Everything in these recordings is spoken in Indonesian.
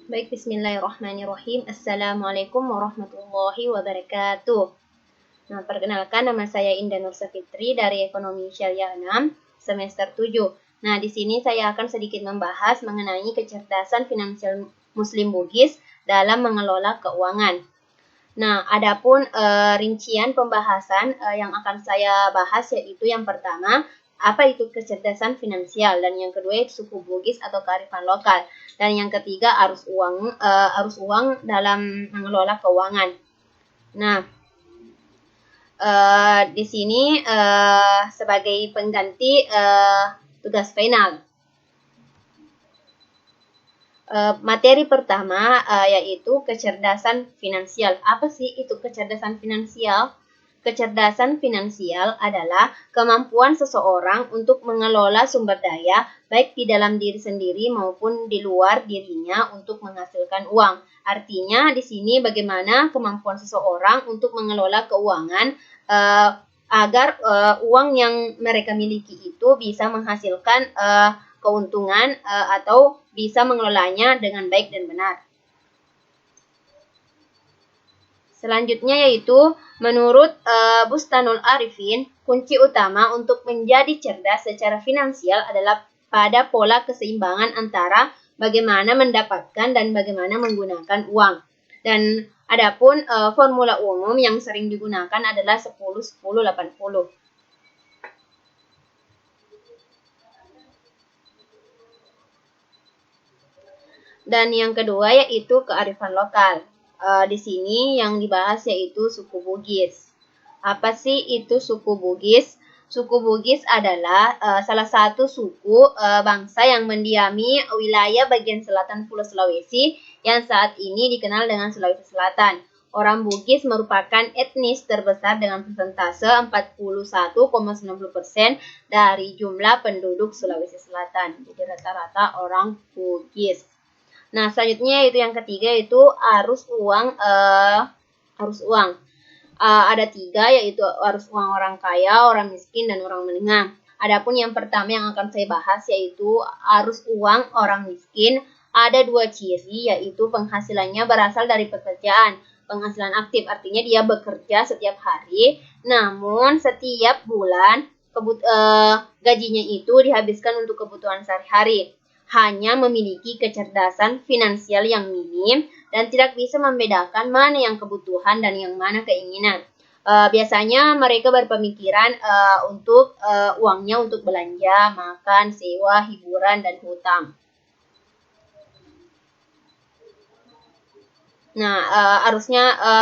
Baik, bismillahirrahmanirrahim. Assalamualaikum warahmatullahi wabarakatuh. Nah, perkenalkan nama saya Indah Nur Safitri dari Ekonomi Syariah 6, semester 7. Nah, di sini saya akan sedikit membahas mengenai kecerdasan finansial Muslim Bugis dalam mengelola keuangan. Nah, adapun rincian pembahasan yang akan saya bahas yaitu yang pertama, apa itu kecerdasan finansial, dan yang kedua itu suku Bugis atau kearifan lokal, dan yang ketiga arus uang dalam mengelola keuangan. Nah, di sini sebagai pengganti tugas final. Materi pertama yaitu kecerdasan finansial. Apa sih itu kecerdasan finansial? Kecerdasan finansial adalah kemampuan seseorang untuk mengelola sumber daya baik di dalam diri sendiri maupun di luar dirinya untuk menghasilkan uang. Artinya di sini bagaimana kemampuan seseorang untuk mengelola keuangan agar uang yang mereka miliki itu bisa menghasilkan keuntungan atau bisa mengelolanya dengan baik dan benar. Selanjutnya yaitu menurut Bustanul Arifin, kunci utama untuk menjadi cerdas secara finansial adalah pada pola keseimbangan antara bagaimana mendapatkan dan bagaimana menggunakan uang. Dan adapun formula umum yang sering digunakan adalah 10-10-80. Dan yang kedua yaitu kearifan lokal. Di sini yang dibahas yaitu suku Bugis. Apa sih itu suku Bugis? Suku Bugis adalah salah satu suku bangsa yang mendiami wilayah bagian selatan Pulau Sulawesi yang saat ini dikenal dengan Sulawesi Selatan. Orang Bugis merupakan etnis terbesar dengan persentase 41,90% dari jumlah penduduk Sulawesi Selatan. Jadi rata-rata orang Bugis. Nah, selanjutnya itu yang ketiga itu arus uang. Ada tiga, yaitu arus uang orang kaya, orang miskin, dan orang menengah. Adapun yang pertama yang akan saya bahas yaitu arus uang orang miskin. Ada dua ciri, yaitu penghasilannya berasal dari pekerjaan. Penghasilan aktif artinya dia bekerja setiap hari, namun setiap bulan gajinya itu dihabiskan untuk kebutuhan sehari-hari. Hanya memiliki kecerdasan finansial yang minim dan tidak bisa membedakan mana yang kebutuhan dan yang mana keinginan. Biasanya mereka berpemikiran untuk uangnya untuk belanja, makan, sewa, hiburan, dan hutang. Nah,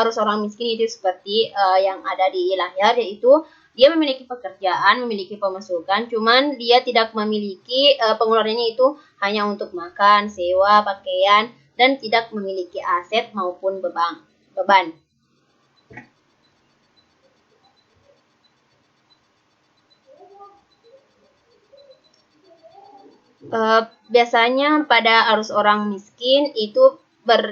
arus orang miskin itu seperti yang ada di layar, yaitu dia memiliki pekerjaan, memiliki pemasukan, cuman dia tidak memiliki pengeluarannya itu hanya untuk makan, sewa, pakaian, dan tidak memiliki aset maupun beban. Biasanya pada arus orang miskin itu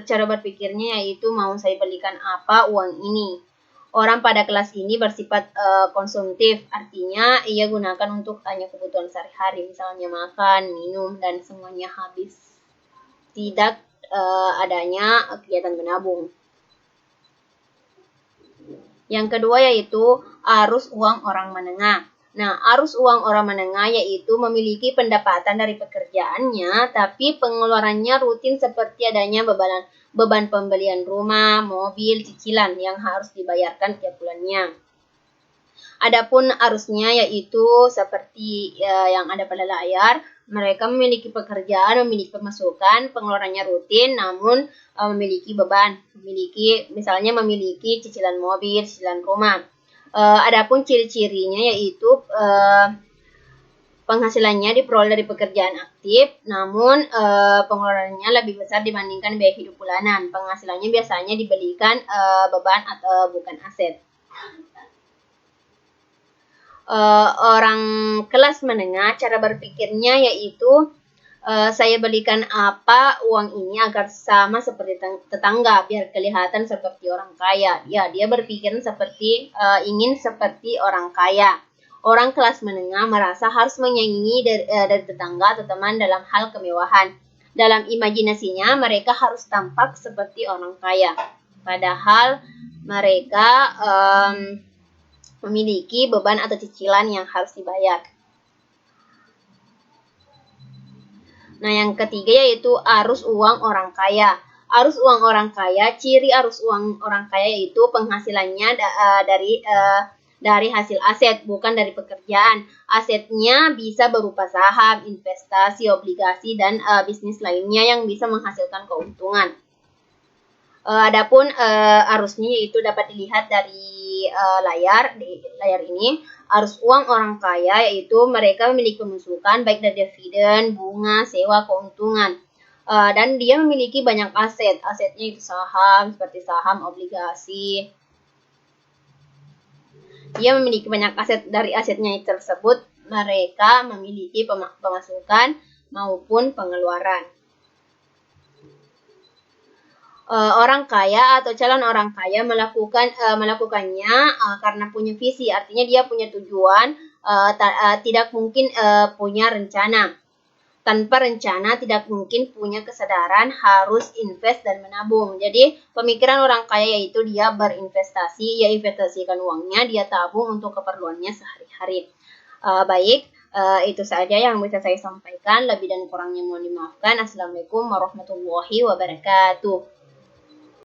cara berpikirnya yaitu mau saya belikan apa uang ini. Orang pada kelas ini bersifat konsumtif, artinya ia gunakan untuk hanya kebutuhan sehari-hari, misalnya makan, minum, dan semuanya habis. Tidak adanya kegiatan menabung. Yang kedua yaitu arus uang orang menengah. Nah, arus uang orang menengah yaitu memiliki pendapatan dari pekerjaannya, tapi pengeluarannya rutin seperti adanya beban pembelian rumah, mobil, cicilan yang harus dibayarkan tiap bulannya. Adapun arusnya yaitu seperti yang ada pada layar, mereka memiliki pekerjaan, memiliki pemasukan, pengeluarannya rutin, namun memiliki beban, misalnya memiliki cicilan mobil, cicilan rumah. Adapun ciri-cirinya yaitu penghasilannya diperoleh dari pekerjaan aktif, namun pengeluarannya lebih besar dibandingkan biaya hidup bulanan. Penghasilannya biasanya dibelikan beban atau bukan aset. Orang kelas menengah cara berpikirnya yaitu saya belikan apa uang ini agar sama seperti tetangga biar kelihatan seperti orang kaya. Ya, dia berpikir seperti ingin seperti orang kaya. Orang kelas menengah merasa harus menyaingi dari tetangga atau teman dalam hal kemewahan. Dalam imajinasinya mereka harus tampak seperti orang kaya, padahal mereka memiliki beban atau cicilan yang harus dibayar. Nah, yang ketiga yaitu arus uang orang kaya. Arus uang orang kaya, ciri arus uang orang kaya yaitu penghasilannya dari hasil aset, bukan dari pekerjaan. Asetnya bisa berupa saham, investasi, obligasi, dan bisnis lainnya yang bisa menghasilkan keuntungan. Adapun arusnya yaitu dapat dilihat dari layar ini. Arus uang orang kaya yaitu mereka memiliki pemasukan baik dari dividen, bunga, sewa, keuntungan. Dan dia memiliki banyak aset. Asetnya itu saham, seperti saham, obligasi. Dia memiliki banyak aset. Dari asetnya tersebut, mereka memiliki pemasukan maupun pengeluaran. Orang kaya atau calon orang kaya melakukannya karena punya visi, artinya dia punya tujuan, tidak mungkin punya rencana. Tanpa rencana tidak mungkin punya kesadaran harus invest dan menabung. Jadi pemikiran orang kaya yaitu dia berinvestasi, ia investasikan uangnya, dia tabung untuk keperluannya sehari-hari. Baik, itu saja yang bisa saya sampaikan. Lebih dan kurangnya mohon dimaafkan. Assalamualaikum warahmatullahi wabarakatuh.